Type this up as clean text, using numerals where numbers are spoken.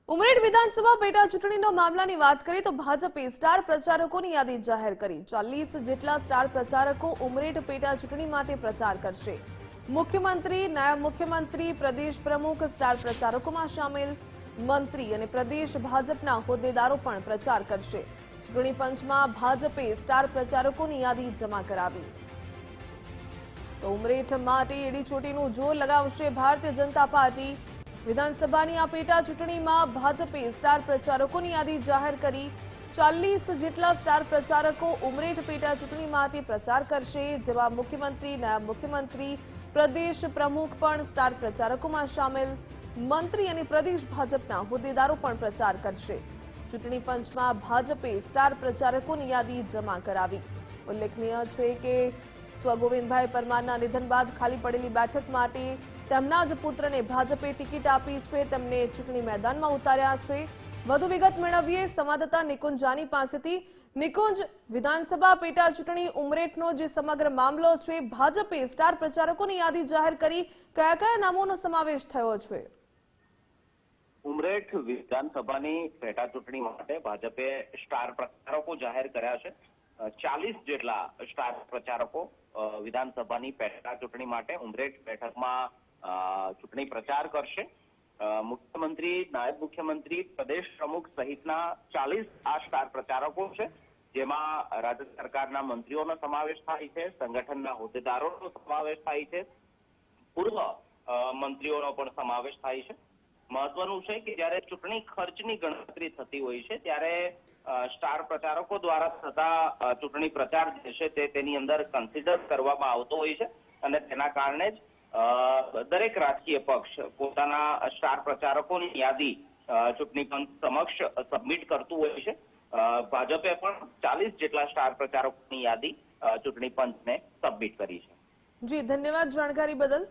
ઉમરેઠ વિધાનસભા પેટા ચૂંટણીનો મામલાની વાત કરીએ તો ભાજપે સ્ટાર પ્રચારકોની યાદી જાહેર કરી 40 જેટલા સ્ટાર પ્રચારકો ઉમરેઠ પેટા ચૂંટણી માટે પ્રચાર કરશે। મુખ્યમંત્રી, નાયબ મુખ્યમંત્રી, પ્રદેશ પ્રમુખ સ્ટાર પ્રચારકોમાં સામેલ, મંત્રી અને પ્રદેશ ભાજપના હોદ્દેદારો પણ પ્રચાર કરશે। ચૂંટણી પંચમાં ભાજપે સ્ટાર પ્રચારકોની યાદી જમા કરાવી તો ઉમરેઠ માટે એડીચોટીનું જોર લગાવશે ભારતીય જનતા પાર્ટી। વિધાનસભાની આ પેટા ચૂંટણીમાં ભાજપે સ્ટાર પ્રચારકોની યાદી જાહેર કરી 40 જેટલા સ્ટાર પ્રચારકો ઉમરેઠ પેટા ચૂંટણી માટે પ્રચાર કરશે, જેમાં મુખ્યમંત્રી, નાયબ મુખ્યમંત્રી, પ્રદેશ પ્રમુખ પણ સ્ટાર પ્રચારકોમાં સામેલ, મંત્રી અને પ્રદેશ ભાજપના હોદ્દેદારો પણ પ્રચાર કરશે। ચૂંટણી પંચમાં ભાજપે સ્ટાર પ્રચારકોની યાદી જમા કરાવી। ઉલ્લેખનીય છે કે ગોવિંદભાઈ પરમારના નિધન બાદ ખાલી પડેલી બેઠક માટે તેમના જ પુત્રને ભાજપે ટિકિટ આપી છે, તેમને ચૂંટણી મેદાનમાં ઉતાર્યા છે। વધુ વિગત મેળવીએ સંવાદદાતા નિકુંજ જાની પાસેથી। નિકુંજ, વિધાનસભા પેટા ચૂંટણી ઉમરેઠનો જે સમગ્ર મામલો છે, ભાજપે સ્ટાર પ્રચારકોની યાદી જાહેર કરી, કયા કયા નામોનો સમાવેશ થયો છે? ઉમરેઠ વિધાનસભાની પેટા ચૂંટણી માટે ભાજપે સ્ટાર પ્રચારકો જાહેર કર્યા છે। 40 જેટલા સ્ટાર પ્રચારકો વિધાનસભાની પેટા ચૂંટણી માટે ઉમરેઠ બેઠકમાં ચૂંટણી પ્રચાર કરશે। મુખ્યમંત્રી, નાયબ મુખ્યમંત્રી, પ્રદેશ પ્રમુખ સહિતના 40 આ સ્ટાર પ્રચારકો છે, જેમાં રાજ્ય સરકારના મંત્રીઓનો સમાવેશ થાય છે, સંગઠનના હોદ્દેદારોનો સમાવેશ થાય છે, પૂર્વ મંત્રીઓનો પણ સમાવેશ થાય છે। મહત્વનું છે કે જ્યારે ચૂંટણી ખર્ચની ગણતરી થતી હોય છે ત્યારે સ્ટાર પ્રચારકો દ્વારા થતા ચૂંટણી પ્રચાર જે છે તેની અંદર કન્સિડર કરવામાં આવતો હોય છે અને તેના કારણે જ દરેક રાજકીય પક્ષ પોતાના સ્ટાર પ્રચારકોની યાદી ચૂંટણી પંચ સમક્ષ સબમિટ કરતું હોય છે। ભાજપે પણ 40 જેટલા સ્ટાર પ્રચારકોની યાદી ચૂંટણી પંચને સબમિટ કરી છે। જી, ધન્યવાદ જાણકારી બદલ।